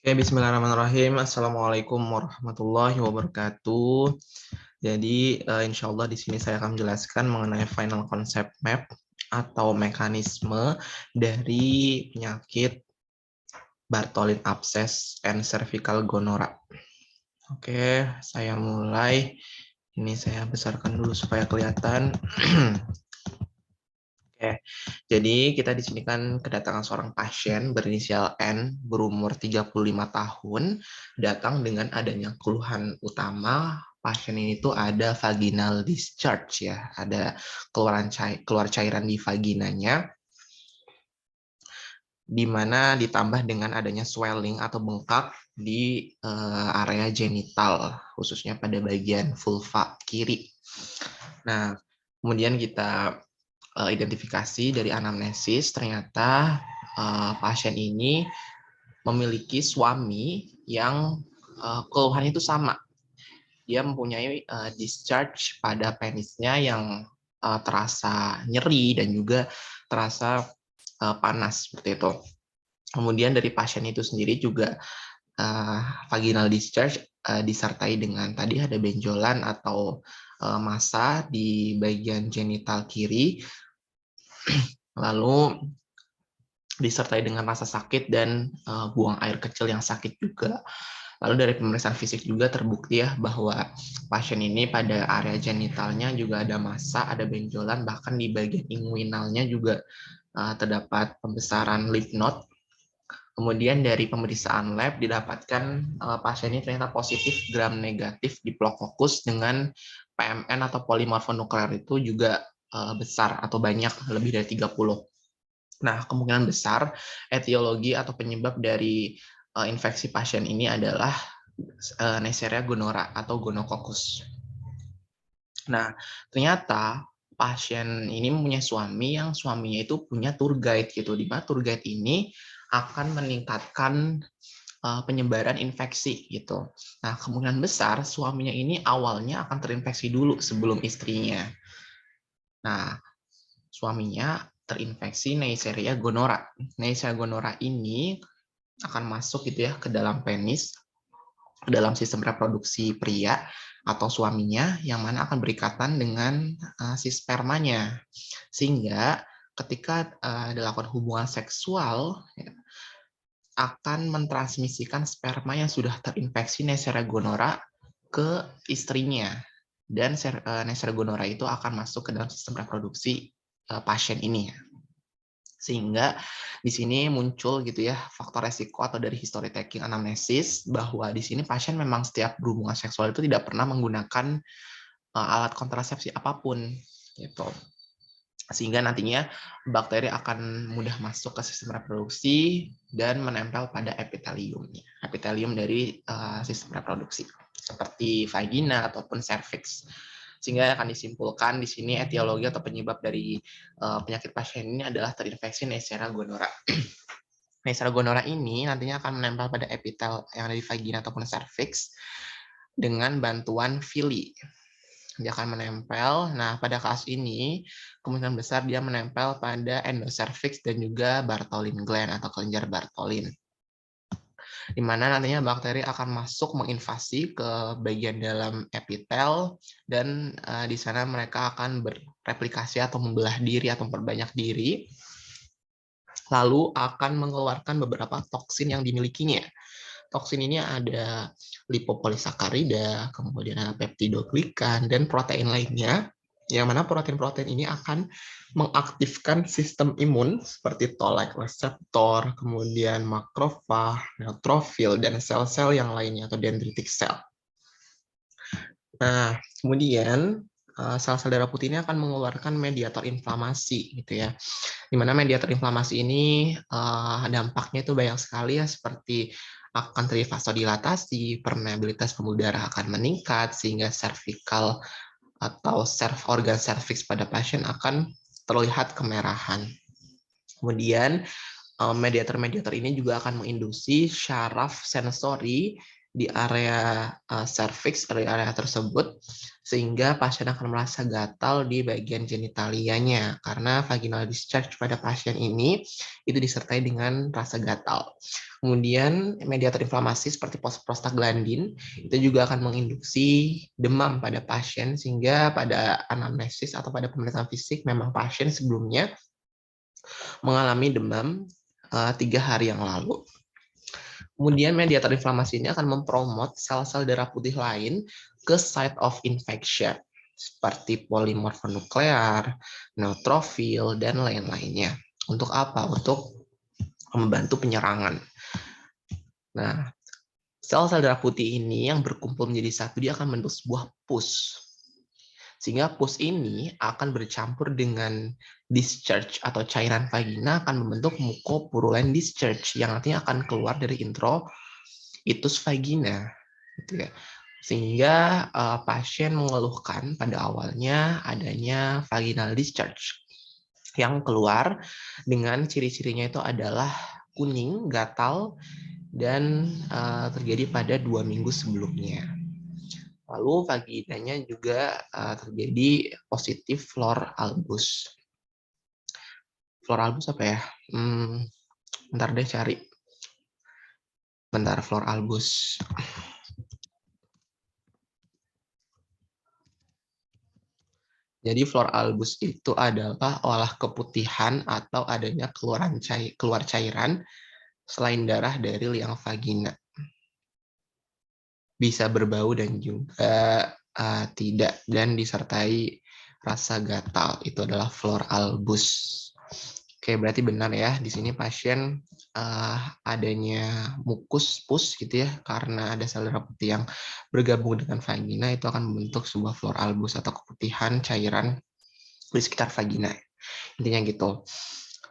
Ya, bismillahirrahmanirrahim. Assalamualaikum warahmatullahi wabarakatuh. Jadi, insya Allah di sini saya akan menjelaskan mengenai final concept map atau mekanisme dari penyakit Bartholin abscess and cervical gonorrhea. Oke, saya mulai. Ini saya besarkan dulu supaya kelihatan. Oke, jadi kita di sini kan kedatangan seorang pasien berinisial N berumur 35 tahun, datang dengan adanya keluhan utama pasien ini tuh ada vaginal discharge ya, ada keluar cairan di vaginanya, di mana ditambah dengan adanya swelling atau bengkak di area genital, khususnya pada bagian vulva kiri. Nah, kemudian kita identifikasi dari anamnesis, ternyata pasien ini memiliki suami yang keluhannya itu sama. Dia mempunyai discharge pada penisnya yang terasa nyeri dan juga terasa panas seperti itu. Kemudian dari pasien itu sendiri juga vaginal discharge disertai dengan tadi ada benjolan atau massa di bagian genital kiri, lalu disertai dengan rasa sakit dan buang air kecil yang sakit juga. Lalu dari pemeriksaan fisik juga terbukti ya bahwa pasien ini pada area genitalnya juga ada massa, ada benjolan, bahkan di bagian inguinalnya juga terdapat pembesaran lymph node. Kemudian dari pemeriksaan lab didapatkan pasien ini ternyata positif gram negatif diplococcus dengan PMN atau polimorfonuklear itu juga besar atau banyak, lebih dari 30. Nah, kemungkinan besar etiologi atau penyebab dari infeksi pasien ini adalah Neisseria gonorrhea atau gonococcus. Nah, ternyata pasien ini mempunyai suami yang suaminya itu punya tour guide gitu, di mana tour guide ini akan meningkatkan penyebaran infeksi gitu. Nah, kemungkinan besar suaminya ini awalnya akan terinfeksi dulu sebelum istrinya. Nah, suaminya terinfeksi Neisseria gonorrhea. Neisseria gonorrhea ini akan masuk gitu ya ke dalam penis, ke dalam sistem reproduksi pria atau suaminya, yang mana akan berikatan dengan si spermanya. Sehingga ketika dilakukan hubungan seksual, ya, akan mentransmisikan sperma yang sudah terinfeksi Neisseria gonorrhea ke istrinya. Dan Neisseria gonorrhea itu akan masuk ke dalam sistem reproduksi pasien ini. Sehingga di sini muncul gitu ya faktor resiko atau dari history taking anamnesis bahwa di sini pasien memang setiap berhubungan seksual itu tidak pernah menggunakan alat kontrasepsi apapun gitu. Sehingga nantinya bakteri akan mudah masuk ke sistem reproduksi dan menempel pada epitelium dari sistem reproduksi seperti vagina ataupun cervix. Sehingga akan disimpulkan di sini etiologi atau penyebab dari penyakit pasien ini adalah terinfeksi Neisseria gonorrhea. Neisseria gonorrhea ini nantinya akan menempel pada epitel yang ada di vagina ataupun cervix dengan bantuan villi. Dia akan menempel. Nah, pada kasus ini kemungkinan besar dia menempel pada endocervix dan juga Bartholin gland atau kelenjar Bartholin, di mana nantinya bakteri akan masuk menginvasi ke bagian dalam epitel dan di sana mereka akan bereplikasi atau membelah diri atau memperbanyak diri, lalu akan mengeluarkan beberapa toksin yang dimilikinya. Toksin ini ada lipopolisakarida, kemudian ada peptidoglikan, dan protein lainnya, yang mana protein-protein ini akan mengaktifkan sistem imun seperti toll-like reseptor, kemudian makrofag, neutrofil, dan sel-sel yang lainnya atau dendritic cell. Nah, kemudian sel-sel darah putih ini akan mengeluarkan mediator inflamasi gitu ya. Di mana mediator inflamasi ini dampaknya itu banyak sekali ya, seperti akan terjadi vasodilatasi, permeabilitas pembuluh darah akan meningkat, sehingga cervical atau organ cervix pada pasien akan terlihat kemerahan. Kemudian mediator-mediator ini juga akan menginduksi syaraf sensori di area cervix, area tersebut, sehingga pasien akan merasa gatal di bagian genitalianya karena vaginal discharge pada pasien ini itu disertai dengan rasa gatal. Kemudian mediator inflamasi seperti prostaglandin itu juga akan menginduksi demam pada pasien, sehingga pada anamnesis atau pada pemeriksaan fisik memang pasien sebelumnya mengalami demam 3 hari yang lalu. Kemudian mediator inflamasi ini akan mempromot sel-sel darah putih lain ke site of infection seperti polimorfonuklear, neutrofil, dan lain-lainnya. Untuk apa? Untuk membantu penyerangan. Nah, sel-sel darah putih ini yang berkumpul menjadi satu, dia akan membentuk sebuah pus. Sehingga pus ini akan bercampur dengan discharge atau cairan vagina akan membentuk mucopurulen discharge yang nantinya akan keluar dari introitus vagina, gitu ya. Sehingga pasien mengeluhkan pada awalnya adanya vaginal discharge yang keluar dengan ciri-cirinya itu adalah kuning, gatal, dan terjadi pada 2 minggu sebelumnya. Lalu vaginanya juga terjadi positif flor albus. Flor albus apa ya? Bentar deh cari. Bentar, flor albus. Jadi flor albus itu adalah olah keputihan atau adanya keluar cairan selain darah dari liang vagina. Bisa berbau dan juga tidak, dan disertai rasa gatal. Itu adalah flor albus. Oke, berarti benar ya, di sini pasien adanya mukus pus gitu ya, karena ada sel darah putih yang bergabung dengan vagina, itu akan membentuk sebuah flor albus atau keputihan cairan di sekitar vagina. Intinya gitu.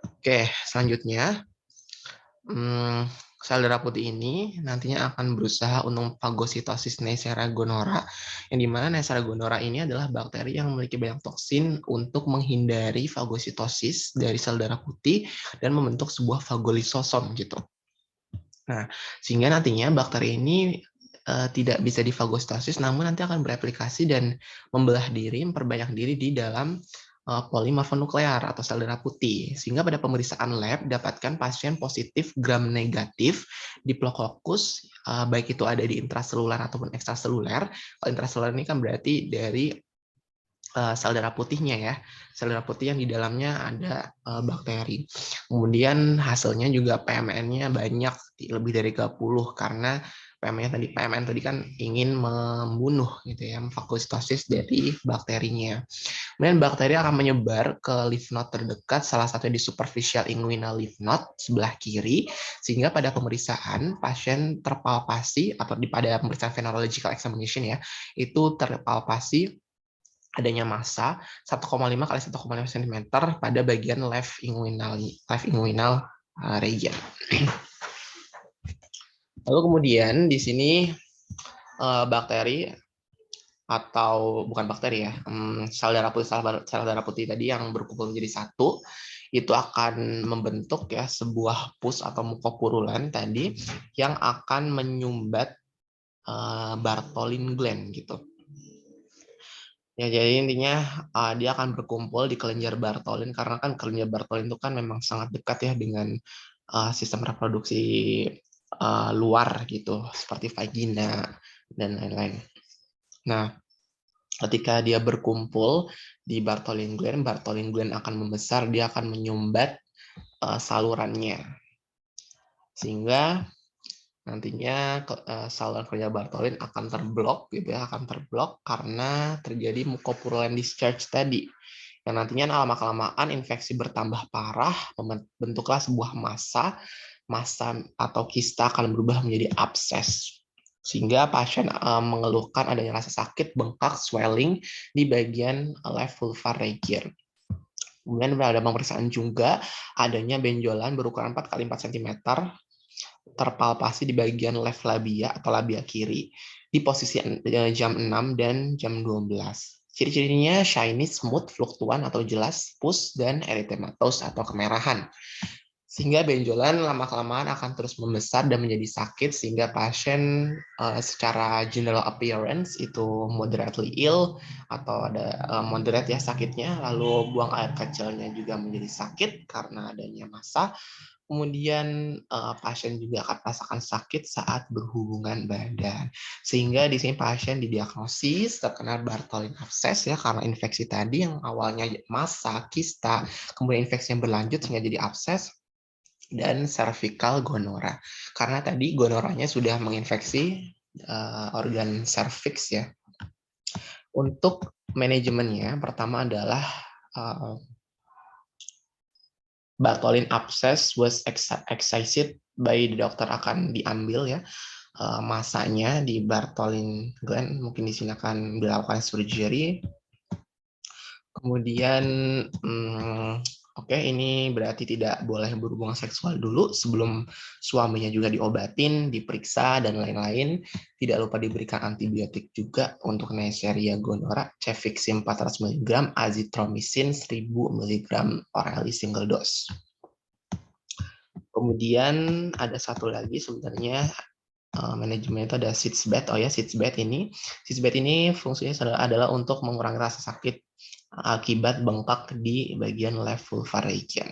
Oke, selanjutnya sel darah putih ini nantinya akan berusaha untuk fagositosis Neisseria gonorrhea, yang dimana Neisseria gonorrhea ini adalah bakteri yang memiliki banyak toksin untuk menghindari fagositosis dari sel darah putih dan membentuk sebuah fagolisosom gitu. Nah, sehingga nantinya bakteri ini tidak bisa difagositosis, namun nanti akan bereplikasi dan membelah diri, memperbanyak diri di dalam polimorfonuklear atau sel darah putih. Sehingga pada pemeriksaan lab dapatkan pasien positif gram negatif Diplococcus, baik itu ada di intraseluler ataupun ekstraseluler. Kalau intraseluler ini kan berarti dari sel darah putihnya ya, sel darah putih yang di dalamnya ada bakteri. Kemudian hasilnya juga PMN-nya banyak, lebih dari 30, karena PMN tadi kan ingin membunuh gitu ya, fagositosis dari bakterinya. Kemudian bakteri akan menyebar ke lymph node terdekat, salah satunya di superficial inguinal lymph node sebelah kiri, sehingga pada pemeriksaan pasien terpalpasi atau pada pemeriksaan venerological examination ya, itu terpalpasi adanya massa 1,5 kali 1,5 cm pada bagian left inguinal region. Lalu kemudian di sini bakteri atau bukan bakteri ya, sel darah putih tadi yang berkumpul menjadi satu itu akan membentuk ya sebuah pus atau mucopurulen tadi yang akan menyumbat Bartholin gland gitu. Ya, jadi intinya dia akan berkumpul di kelenjar Bartholin, karena kan kelenjar Bartholin itu kan memang sangat dekat ya dengan sistem reproduksi luar gitu, seperti vagina dan lain-lain. Nah, ketika dia berkumpul di Bartholin gland akan membesar, dia akan menyumbat salurannya, sehingga nantinya saluran kerja Bartholin akan terblok gitu ya, akan terblok karena terjadi mucopurulen discharge tadi. Yang nantinya lama-kelamaan infeksi bertambah parah, membentuklah sebuah massa atau kista akan berubah menjadi abses. Sehingga pasien mengeluhkan adanya rasa sakit, bengkak, swelling di bagian left vulvar region. Kemudian pada pemeriksaan juga adanya benjolan berukuran 4 x 4 cm terpalpasi di bagian left labia atau labia kiri di posisi jam 6 dan jam 12. Ciri-cirinya shiny, smooth, fluktuan atau jelas, pus, dan erythematose atau kemerahan. Sehingga benjolan lama-kelamaan akan terus membesar dan menjadi sakit sehingga pasien secara general appearance itu moderately ill atau ada moderate ya sakitnya, lalu buang air kecilnya juga menjadi sakit karena adanya massa. Kemudian pasien juga akan merasakan sakit saat berhubungan badan. Sehingga di sini pasien didiagnosis terkena Bartholin abscess ya karena infeksi tadi yang awalnya massa, kista, kemudian infeksi yang berlanjut sehingga jadi abscess, dan cervical gonora. Karena tadi gonoranya sudah menginfeksi organ cervix ya. Untuk manajemennya, pertama adalah Bartholin abscess was excised by the dokter, akan diambil ya masanya di Bartholin gland, mungkin di sini akan dilakukan surgery. Kemudian oke, ini berarti tidak boleh berhubungan seksual dulu sebelum suaminya juga diobatin, diperiksa dan lain-lain. Tidak lupa diberikan antibiotik juga untuk Neisseria gonorrhea, cefixime 400 mg, azithromycin 1000 mg orally single dose. Kemudian ada satu lagi sebenarnya manajemen itu ada sitz bath. Oh ya, sitz bath ini fungsinya adalah untuk mengurangi rasa sakit akibat bengkak di bagian left vulvar region.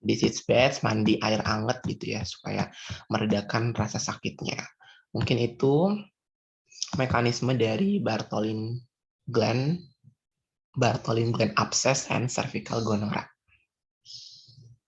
Di sitz bath mandi air hangat gitu ya supaya meredakan rasa sakitnya. Mungkin itu mekanisme dari Bartholin gland abscess and cervical gonorrhea.